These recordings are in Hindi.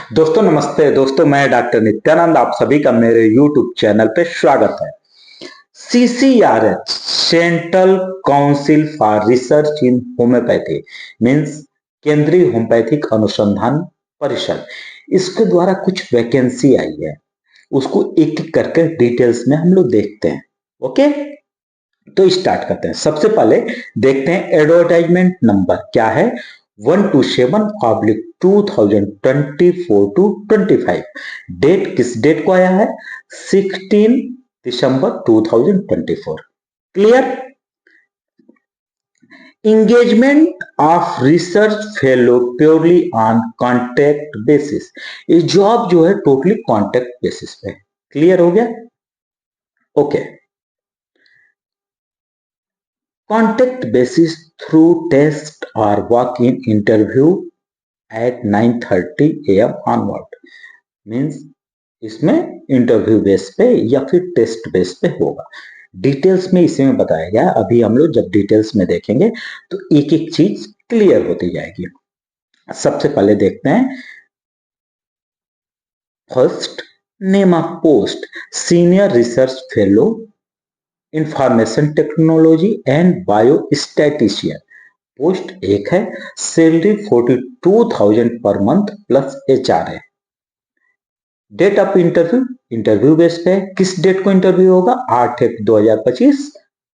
दोस्तों नमस्ते। दोस्तों मैं डॉक्टर नित्यानंद, आप सभी का मेरे YouTube चैनल पे स्वागत है। CCRH central council for research in homeopathy means केंद्रीय होम्योपैथिक अनुसंधान परिषद, इसके द्वारा कुछ वैकेंसी आई है, उसको एक एक करके डिटेल्स में हम लोग देखते हैं। ओके, तो स्टार्ट करते हैं। सबसे पहले देखते हैं एडवर्टाइजमेंट नंबर क्या है, 127/2024 टू 25। किस डेट को आया है, 16 दिसंबर 2024। Clear. Engagement of research fellow purely on contract basis, ये जॉब जो है टोटली कॉन्ट्रैक्ट बेसिस पे। क्लियर हो गया। Okay. Contact basis through test or walk-in interview at 9:30 AM onward means इसमें इंटरव्यू बेस पे या फिर टेस्ट बेस पे होगा। डिटेल्स में इसी में बताया गया। अभी हम लोग जब डिटेल्स में देखेंगे तो एक एक चीज क्लियर होती जाएगी। सबसे पहले देखते हैं first name of post, senior research fellow information technology and biostatistician. Post एक है, salary 42,000 per month plus HR है। Date of interview interview base पे, किस डेट को इंटरव्यू होगा, 8/1/2025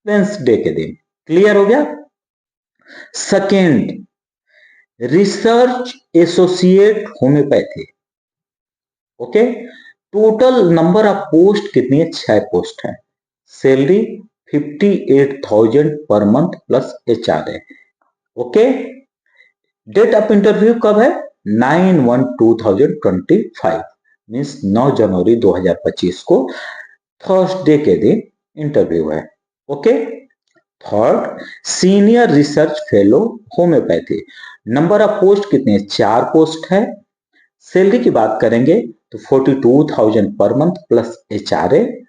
वेंसडे के दिन। क्लियर हो गया। Second, research associate homeopathy. Okay, total number of post कितनी है, 6 पोस्ट है। सैलरी 58,000 पर मंथ प्लस HR है। ओके, डेट ऑफ इंटरव्यू कब है, 9/1/2025 मीन्स 9 जनवरी 2025 को थर्सडे के दिन इंटरव्यू है। Okay. Third, senior research fellow homeopathy. Number of post कितने हैं, 4 पोस्ट है। सैलरी की बात करेंगे तो 42,000 पर मंथ प्लस HR है।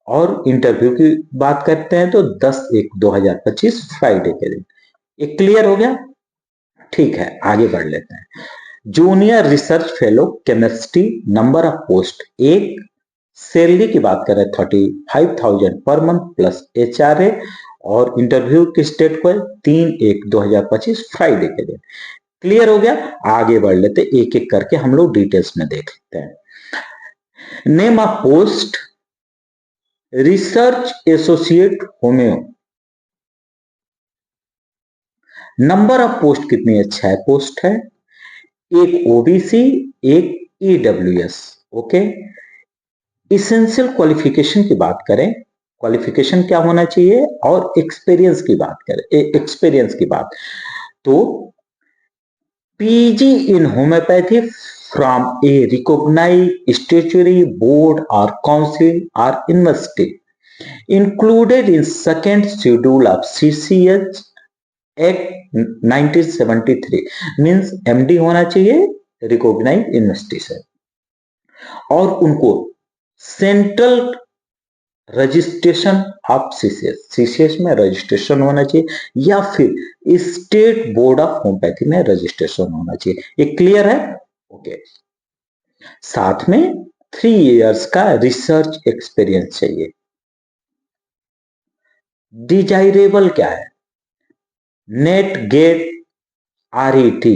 और इंटरव्यू की बात करते हैं तो 10/1/2025 फ्राइडे के दिन। ये क्लियर हो गया। ठीक है, आगे बढ़ लेते हैं। Junior research fellow chemistry, number of post 1। Salary की बात करें 35,000 पर मंथ प्लस HR है। और इंटरव्यू किस डेट को है, 3/1/2025 फ्राइडे के दिन। क्लियर हो गया। आगे बढ़ लेते, एक एक करके हम लोग डिटेल्स में देख लेते हैं। Name of post, research associate homeo. Number of post कितनी है, 6 पोस्ट है। एक OBC, एक EWS। ओके। इसेंशियल क्वालिफिकेशन की बात करें, क्वालिफिकेशन क्या होना चाहिए, और एक्सपीरियंस की बात करें, एक्सपीरियंस की बात तो PG in homeopathy from a recognized statutory board or council or university included in second schedule of CCH Act 1973 means MD होना चाहिए रिकॉग्नाइज यूनिवर्सिटी से, और उनको सेंट्रल रजिस्ट्रेशन ऑफ CCH में रजिस्ट्रेशन होना चाहिए या फिर स्टेट बोर्ड ऑफ होम्योपैथी में रजिस्ट्रेशन होना चाहिए। ये क्लियर है। ओके। साथ में 3 इयर्स का रिसर्च एक्सपीरियंस चाहिए। डिजायरेबल क्या है, NET GATE RET,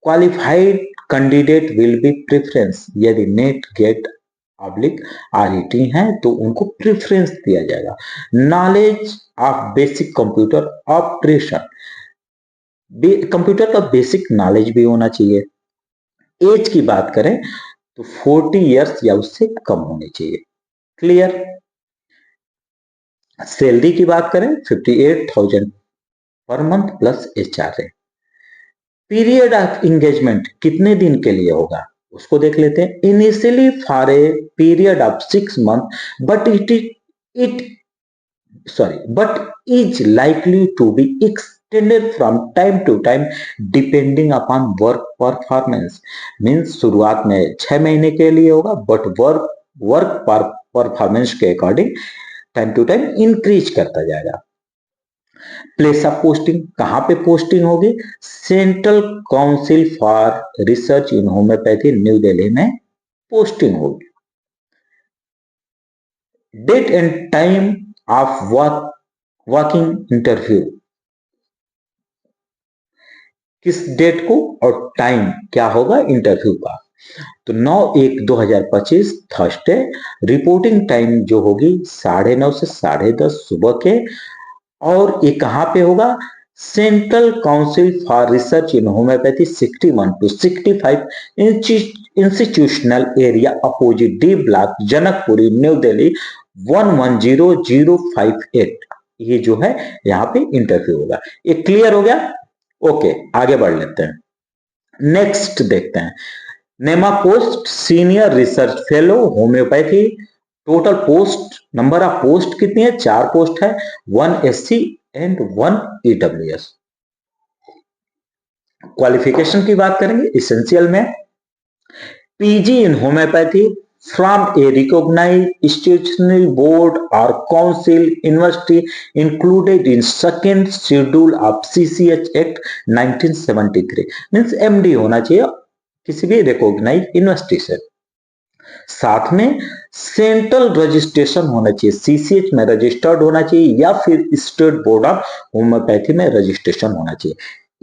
qualified candidate will be preference. यदि नेट गेट RET है तो उनको प्रेफरेंस दिया जाएगा। Knowledge of basic computer operation, computer का बेसिक नॉलेज भी होना चाहिए। एज की बात करें तो 40 इयर्स या उससे कम होनी चाहिए। क्लियर। सैलरी की बात करें 58,000 पर मंथ प्लस HR है। पीरियड ऑफ एंगेजमेंट कितने दिन के लिए होगा, उसको देख लेते हैं। Initially for a period of 6 month but but is likely to be extended from time to time depending upon work performance means शुरुआत में 6 महीने के लिए होगा, बट वर्क परफॉर्मेंस के according time to time increase करता जाएगा। प्लेस ऑफ पोस्टिंग, कहां पे पोस्टिंग होगी? Central council for research in homoeopathy, New Delhi में पोस्टिंग होगी। Date and time of working interview, किस डेट को और टाइम क्या होगा इंटरव्यू का? तो 9/1/2025 थर्सडे। रिपोर्टिंग टाइम जो होगी 9:30 से 10:30 सुबह के। और ये कहां पे होगा? Central council for research in homeopathy 61 to 65 institutional area opposite D block, Janakpuri, new Delhi 110058। ये जो है यहाँ पे इंटरव्यू होगा। ये क्लियर हो गया? ओके, आगे बढ़ लेते हैं। नेक्स्ट देखते हैं, नेमा post senior research fellow homeopathy. Total post, number of post कितनी है? 4 पोस्ट है, 1 SC एंड 1 EWS। क्वालिफिकेशन की बात करेंगे, इसेंशियल में PG in homeopathy from a recognized institutional board or council, university included in second schedule of CCH Act 1973। Means MD होना चाहिए किसी भी रिकॉग्नाइज यूनिवर्सिटी से। साथ में सेंट्रल रजिस्ट्रेशन होना चाहिए, CCH में रजिस्टर्ड होना चाहिए या फिर स्टेट बोर्ड ऑफ होम्योपैथी में रजिस्ट्रेशन होना चाहिए।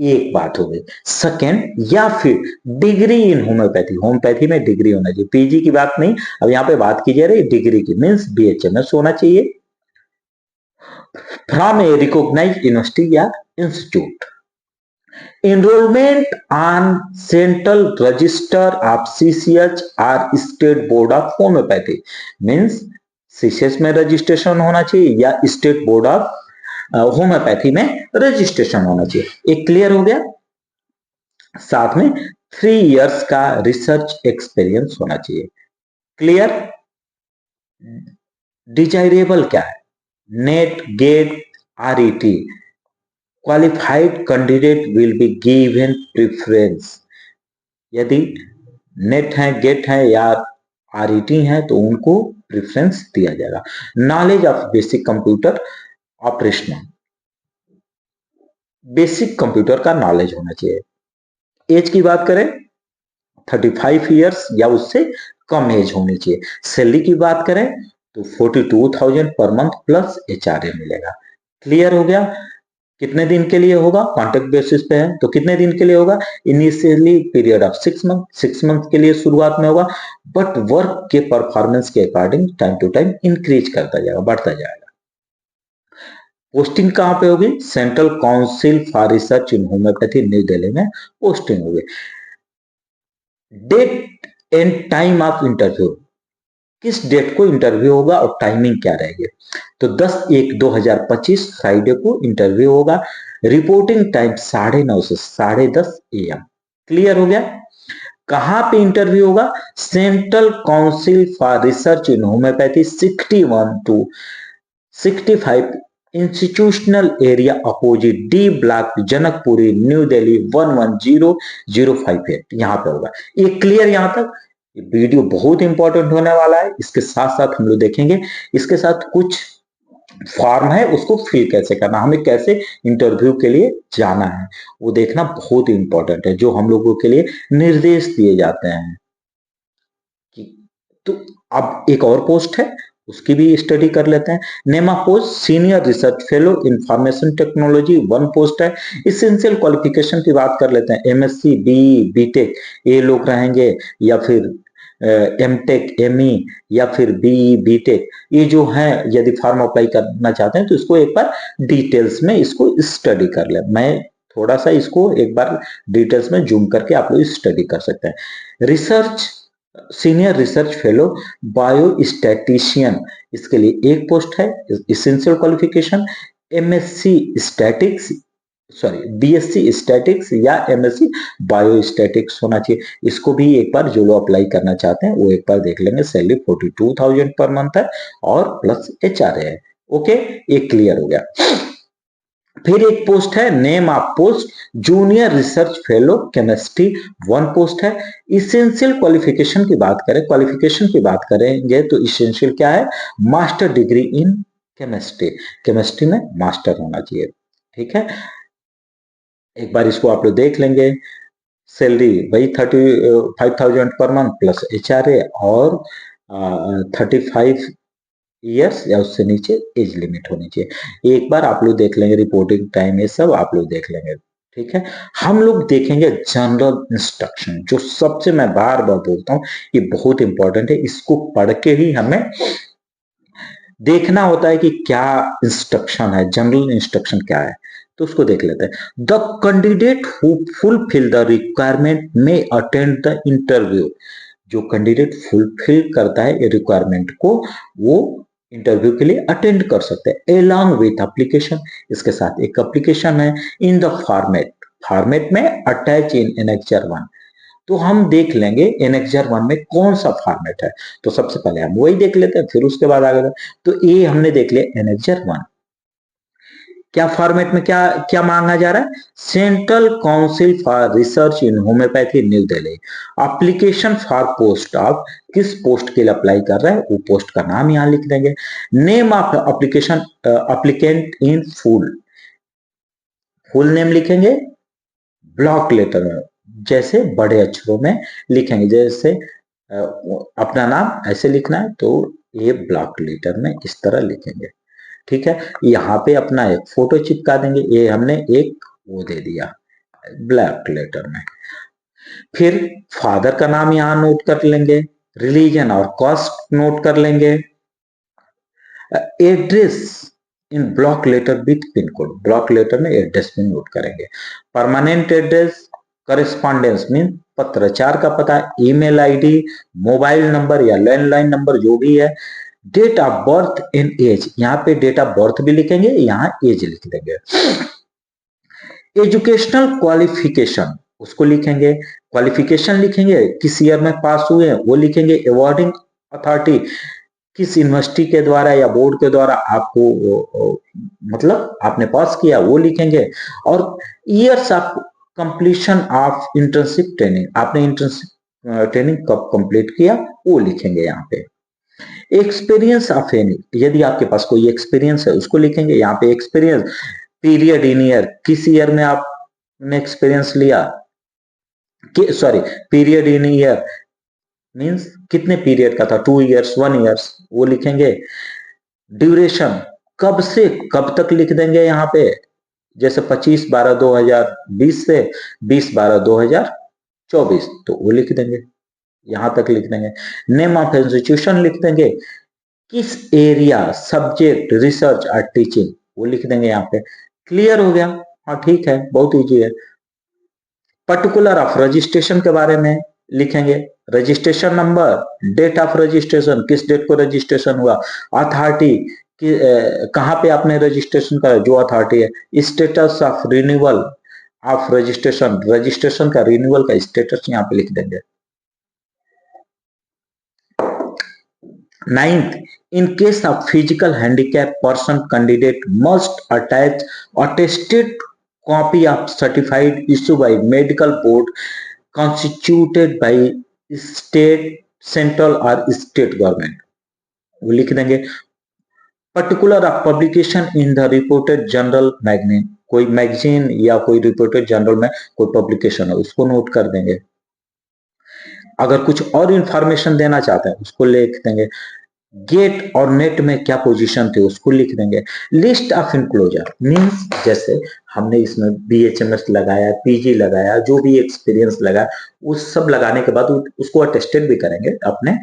एक बात हो गई। सेकेंड, या फिर डिग्री इन होम्योपैथी, होम्योपैथी में डिग्री होना चाहिए, पीजी की बात नहीं, अब यहाँ पे बात की जा रही है डिग्री की, मीन्स BHMS होना चाहिए फ्रॉम ए रिकॉग्नाइज्ड यूनिवर्सिटी या institute. Enrollment on Central Register of CCH or State Board of Homeopathy means CCH में रजिस्ट्रेशन होना चाहिए या स्टेट बोर्ड ऑफ होम्योपैथी में रजिस्ट्रेशन होना चाहिए। एक क्लियर हो गया? साथ में 3 इयर्स का रिसर्च एक्सपीरियंस होना चाहिए। क्लियर? डिजायरेबल क्या है? NET, GATE, RET, qualified candidate will be given preference. यदि नेट है, गेट है या RET है तो उनको प्रेफरेंस दिया जाएगा। Knowledge of basic computer operational, basic computer का नॉलेज होना चाहिए। एज की बात करें 35 इयर्स या उससे कम एज होनी चाहिए। सैलरी की बात करें तो 42,000 पर मंथ प्लस HRA मिलेगा। क्लियर हो गया? कितने दिन के लिए होगा? कॉन्ट्रैक्ट बेसिस पे है तो कितने दिन के लिए होगा? Initially period of 6 month, 6 month के लिए शुरुआत में होगा, बट वर्क के परफॉर्मेंस के according time to time increase करता जाएगा, बढ़ता जाएगा। पोस्टिंग कहां पे होगी? Central council for research in homoeopathy, New Delhi में पोस्टिंग होगी। Date and time of interview, किस डेट को इंटरव्यू होगा और टाइमिंग क्या रहेगी? तो 10/1/2025 फ्राइडे को इंटरव्यू होगा। रिपोर्टिंग टाइम 9:30 से 10:30 AM। क्लियर हो गया? कहां पे इंटरव्यू होगा? Central council for research in homeopathy 61 to 65 institutional area opposite D block, Janakpuri, new Delhi 110058। यहां पे होगा। ये क्लियर यहां तक? वीडियो बहुत इंपॉर्टेंट होने वाला है। इसके साथ साथ हम लोग देखेंगे इसके साथ कुछ फॉर्म है उसको फिल कैसे करना, हमें कैसे इंटरव्यू के लिए जाना है, वो देखना बहुत इंपॉर्टेंट है, जो हम लोगों के लिए निर्देश दिए जाते हैं। तो अब एक और पोस्ट है उसकी भी स्टडी कर लेते हैं। नेमा post senior research fellow information technology 1 post है। इसेंशियल क्वालिफिकेशन की बात कर लेते हैं। MSc, BE, BTech ये लोग रहेंगे या फिर MTech, ME या फिर BE, BTech ये जो है, यदि फॉर्म अप्लाई करना चाहते हैं तो इसको एक बार डिटेल्स में इसको स्टडी कर ले। मैं थोड़ा सा इसको एक बार डिटेल्स में जूम करके आप लोग स्टडी कर सकते हैं। रिसर्च सीनियर रिसर्च फेलो बायोस्टैटिशियन, इसके लिए एक पोस्ट है। Essential qualification MSc statics, BSc statics या MSc बायोस्टैटिक्स होना चाहिए। इसको भी एक बार जो लोग अप्लाई करना चाहते हैं वो एक बार देख लेंगे। सैलरी 42,000 पर मंथ है और प्लस HRA है। ओके, ये क्लियर हो गया। फिर एक पोस्ट है, name of post junior research fellow chemistry 1 post है। इसेंशियल क्वालिफिकेशन की बात करें, क्वालिफिकेशन की बात करेंगे तो इसेंशियल क्या है? Master degree in chemistry, chemistry में मास्टर होना चाहिए। ठीक है, एक बार इसको आप लोग देख लेंगे। सैलरी वही 35,000 पर मंथ प्लस HRA और 35 ईयर्स या उससे नीचे एज लिमिट होनी चाहिए। एक बार आप लोग देख लेंगे, रिपोर्टिंग टाइम ये सब आप लोग देख लेंगे। ठीक है, हम लोग देखेंगे जनरल इंस्ट्रक्शन, जो सबसे मैं बार बार बोलता हूँ ये बहुत इंपॉर्टेंट है, इसको पढ़ के ही हमें देखना होता है कि क्या इंस्ट्रक्शन है, जनरल इंस्ट्रक्शन क्या है। तो उसको देख लेते हैं। The candidate who fulfil the requirement में अटेंड द इंटरव्यू। जो कैंडिडेट फुलफिल करता है रिक्वायरमेंट को, वो इंटरव्यू के लिए अटेंड कर सकते हैं। एलॉन्ग विथ एप्लीकेशन, इसके साथ एक एप्लीकेशन है। इन द फॉर्मेट, फॉर्मेट में अटैच इन एनेक्चर 1। तो हम देख लेंगे एनेक्चर 1 में कौन सा फॉर्मेट है। तो सबसे पहले हम वही देख लेते हैं, फिर उसके बाद आगे। तो ये हमने देख लिया एनेक्चर 1। क्या फॉर्मेट में क्या क्या मांगा जा रहा है? Central council for research in homoeopathy New Delhi. Application for post of, किस पोस्ट के लिए अप्लाई कर रहा है वो पोस्ट का नाम यहां लिख देंगे। Name of application applicant in full, full name लिखेंगे ब्लॉक लेटर में, जैसे बड़े अक्षरों में लिखेंगे। जैसे अपना नाम ऐसे लिखना है तो ये ब्लॉक लेटर में इस तरह लिखेंगे। ठीक है, यहाँ पे अपना एक फोटो चिपका देंगे, ये हमने एक वो दे दिया ब्लैक लेटर में। फिर फादर का नाम यहाँ नोट कर लेंगे, रिलीजन और कास्ट नोट कर लेंगे। Address in block letter with pin code, block letter में एड्रेस भी नोट करेंगे। परमानेंट एड्रेस, करेस्पॉन्डेंस मीन पत्राचार का पता, ईमेल आईडी, मोबाइल नंबर या लैंडलाइन नंबर जो भी है। Date of birth and age, यहाँ पे डेट ऑफ बर्थ भी लिखेंगे, यहाँ एज लिख देंगे। एजुकेशनल क्वालिफिकेशन उसको लिखेंगे, क्वालिफिकेशन लिखेंगे, किस ईयर में पास हुए हैं वो लिखेंगे। अवॉर्डिंग अथॉरिटी, किस यूनिवर्सिटी के द्वारा या बोर्ड के द्वारा आपको मतलब आपने पास किया वो लिखेंगे। और years of completion of internship training, आपने इंटर्नशिप ट्रेनिंग कब कंप्लीट किया वो लिखेंगे यहाँ पे। एक्सपीरियंस ऑफ एनी, यदि आपके पास कोई एक्सपीरियंस है उसको लिखेंगे यहाँ पे। एक्सपीरियंस पीरियड इन ईयर, किस ईयर में आपने एक्सपीरियंस लिया, sorry period in year means कितने पीरियड का था, 2 इयर्स 1 इयर्स वो लिखेंगे। ड्यूरेशन, कब से कब तक लिख देंगे यहाँ पे, जैसे 25/12/2020 से 20/12/2024 तो वो लिख देंगे, यहां तक लिख देंगे। नेम ऑफ इंस्टीट्यूशन लिख देंगे, किस एरिया सब्जेक्ट रिसर्च और टीचिंग वो लिख देंगे यहाँ पे। क्लियर हो गया? हाँ ठीक है, बहुत इजी है। पर्टिकुलर ऑफ रजिस्ट्रेशन के बारे में लिखेंगे, registration number, date of registration, किस डेट को रजिस्ट्रेशन हुआ, अथॉरिटी कहाँ पे आपने रजिस्ट्रेशन करा जो अथॉरिटी है, status of renewal of registration, registration का रिन्यूअल का स्टेटस यहाँ पे लिख देंगे। 9th, in case of physical handicap person, candidate must attach attested copy of certified issued by medical board constituted by state, central or state government वो लिख देंगे। Particular of publication in the reported general magazine, कोई मैगजीन या कोई रिपोर्टेड जनरल में कोई पब्लिकेशन है उसको नोट कर देंगे। अगर कुछ और इंफॉर्मेशन देना चाहते हैं उसको लिख देंगे। गेट और नेट में क्या पोजीशन थे उसको लिख देंगे। लिस्ट ऑफ इनक्लोजर मींस जैसे हमने इसमें BHMS लगाया, PG लगाया, जो भी एक्सपीरियंस लगा वो सब लगाने के बाद उसको अटेस्टेड भी करेंगे अपने,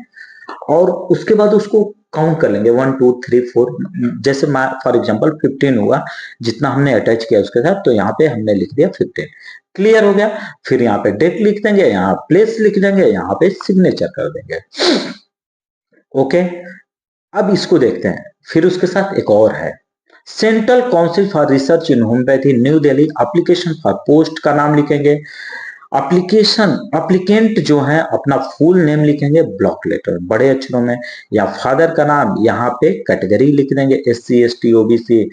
और उसके बाद उसको काउंट कर लेंगे 1 2 3 4, जैसे फॉर एग्जांपल 15 हुआ जितना हमने अटैच किया उसके साथ, तो यहाँ पे हमने लिख दिया 15। क्लियर हो गया? फिर यहाँ पे डेट लिख देंगे, यहाँ प्लेस लिख देंगे, यहाँ पे सिग्नेचर कर देंगे। ओके, अब इसको देखते हैं। फिर उसके साथ एक और है, central council for research in homoeopathy New Delhi, application for post का नाम लिखेंगे। एप्लीकेशन एप्लीकेंट जो है अपना फुल नेम लिखेंगे ब्लॉक लेटर बड़े अक्षरों में, या फादर का नाम यहाँ पे कैटेगरी लिख देंगे, SC ST OBC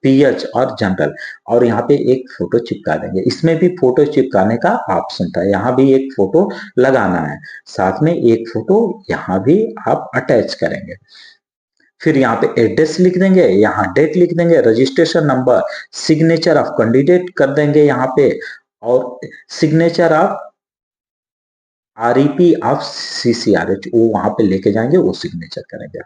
PH और जनरल, और यहाँ पे एक फोटो चिपका देंगे। इसमें भी फोटो चिपकाने का ऑप्शन था, यहाँ भी एक फोटो लगाना है, साथ में एक फोटो यहाँ भी आप अटैच करेंगे। फिर यहाँ पे एड्रेस लिख देंगे, यहाँ डेट लिख देंगे, registration number, signature of candidate कर देंगे यहाँ पे, और सिग्नेचर ऑफ आरईपी ऑफ सीसीआरएच वो वहां पे लेके जाएंगे, वो सिग्नेचर करेंगे।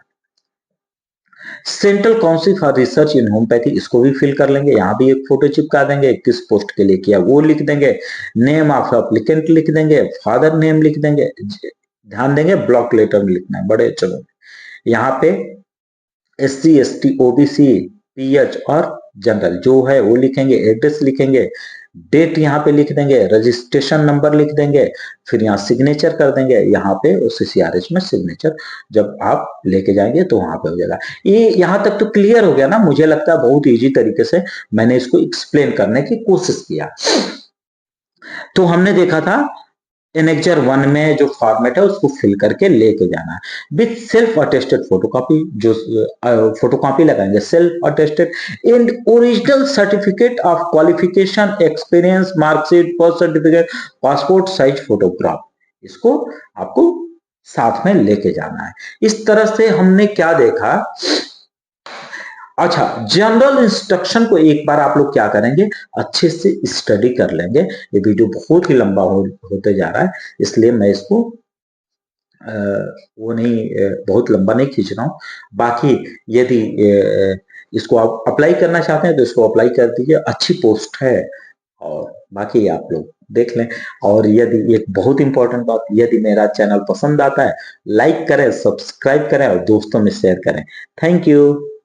Central council for research in homeopathy इसको भी फिल कर लेंगे, यहाँ भी एक फोटो चिपका देंगे, किस पोस्ट के लिए किया वो लिख देंगे, नेम ऑफ एप्लीकेंट लिख देंगे, फादर नेम लिख देंगे, ध्यान देंगे ब्लॉक लेटर में लिखना है बड़े अक्षरों में। यहाँ पे SC ST OBC PH और जनरल जो है वो लिखेंगे, एड्रेस लिखेंगे, डेट यहाँ पे लिख देंगे, रजिस्ट्रेशन नंबर लिख देंगे, फिर यहाँ सिग्नेचर कर देंगे, यहाँ पे CCRH में सिग्नेचर जब आप लेके जाएंगे तो वहां पे हो जाएगा। ये यहाँ तक तो क्लियर हो गया ना? मुझे लगता है बहुत इजी तरीके से मैंने इसको एक्सप्लेन करने की कोशिश किया। तो हमने देखा था एनेक्जर 1 में जो फॉर्मेट है उसको फिल करके लेके जाना है विथ सेल्फ अटेस्टेड फोटोकॉपी, जो फोटोकॉपी लगाएंगे self attested and original certificate of qualification, experience, marksheet, birth certificate, passport size photograph, इसको आपको साथ में लेके जाना है। इस तरह से हमने क्या देखा। अच्छा, जनरल इंस्ट्रक्शन को एक बार आप लोग क्या करेंगे, अच्छे से स्टडी कर लेंगे। ये वीडियो बहुत ही लंबा होते जा रहा है, इसलिए मैं इसको वो नहीं बहुत लंबा नहीं खींच रहा हूँ। बाकी यदि इसको आप अप्लाई करना चाहते हैं तो इसको अप्लाई कर दीजिए, अच्छी पोस्ट है, और बाकी आप लोग देख लें। और यदि एक बहुत इंपॉर्टेंट बात, यदि मेरा चैनल पसंद आता है लाइक करें, सब्सक्राइब करें और दोस्तों में शेयर करें। Thank you.